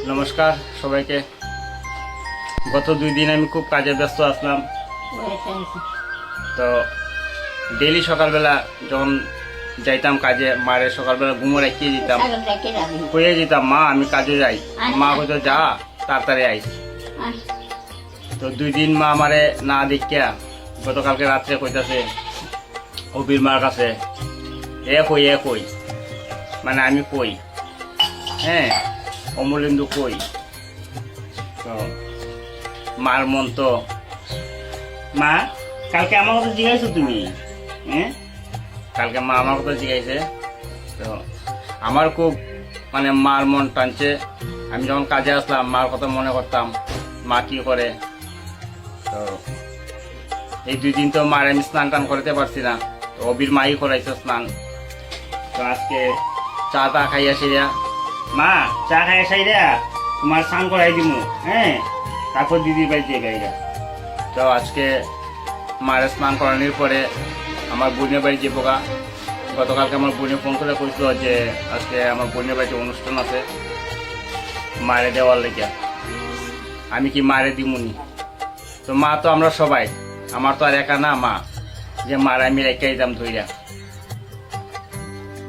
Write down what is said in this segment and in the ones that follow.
নমস্কার সবাইকে। গত 2 দিন আমি খুব কাজে ব্যস্ত আসলাম। তো ডেইলি সকালবেলা যখন যাইতাম কাজে, মারে সকালবেলা ঘুমো রাখিয়ে দিতাম, কইয়ে দিতাম মা আমি কাজে যাই। মা কইতো যা তাড়াতাড়ি আইস। তো 2 দিন মা আমারে না দেখিয়া গতকালকে রাত্রে কইতাছে অবির মার কাছে এ কই মানে আমি কই, হ্যাঁ অমলেন্দু কই। তো মার মন তো, মা কালকে আমার কথা জিজ্ঞাসা তুমি, হ্যাঁ কালকে মা আমার কথা জিজ্ঞাসা। তো আমার খুব মানে মার মন টানছে। আমি যখন কাজে আসলাম মার কথা মনে করতাম, মা কি করে। তো এই 2 দিন তো মার আমি স্নান টান করতে পারছি না, তো অবির মাই করাইছে স্নান। তো আজকে চা টা খাইয়া সেরা, মা চা খাইয়া সাইরা তোমার স্নান করাই দিব, হ্যাঁ তারপর দিদির বাড়িতে গাইরা। তো আজকে মার স্নান করানোর পরে আমার বোনের বাড়ি যে পোকা, গতকালকে আমার বোনে ফোন করে কইছিল যে আজকে আমার বোনের বাড়িতে অনুষ্ঠান আছে মারে দেওয়ার লেগে। আমি কি মারে দিমুনি? তো মা তো আমরা সবাই, আমার তো আর একা না মা যে মার আমি রেখে দিতাম ধইরা।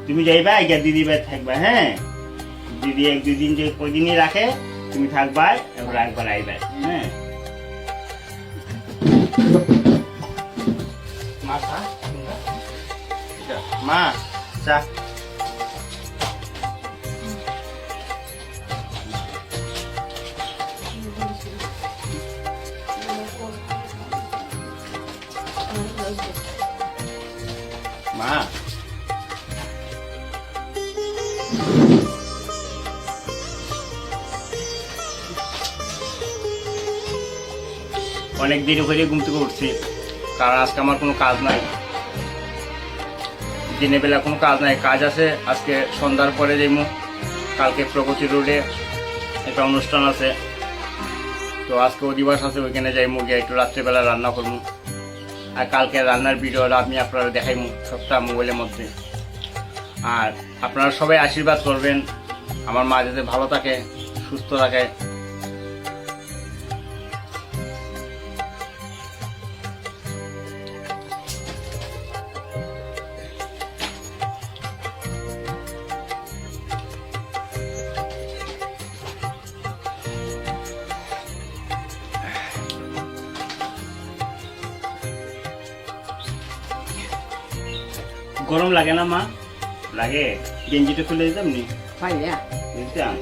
তুমি যাইবা গিয়া দিদি বাড়ি থাকবা, হ্যাঁ দিদি 1-2 দিন যে কদিনই রাখে তুমি থাকবা, এবার একবার আইবা, হ্যাঁ মা চা। মা অনেক দেরি করে ঘুম থেকে উঠছি, কারণ আজকে আমার কোনো কাজ নাই। দিনের বেলা কোনো কাজ নাই, কাজ আছে আজকে সন্ধ্যার পরে যাইমু। কালকে প্রগতি রোডে একটা অনুষ্ঠান আছে, তো আজকে অধিবাস আছে, ওইখানে যাইমু, গিয়ে একটু রাত্রেবেলা রান্না করবো। আর কালকে রান্নার ভিডিওটা আমি আপনারা দেখাইমু সবটা মোবাইলের মধ্যে। আর আপনারা সবাই আশীর্বাদ করবেন আমার মা যাতে ভালো থাকে, সুস্থ থাকে। গরম লাগে না মা? লাগে, গেঞ্জিটা খুলে দিতাম নি, দিতাম।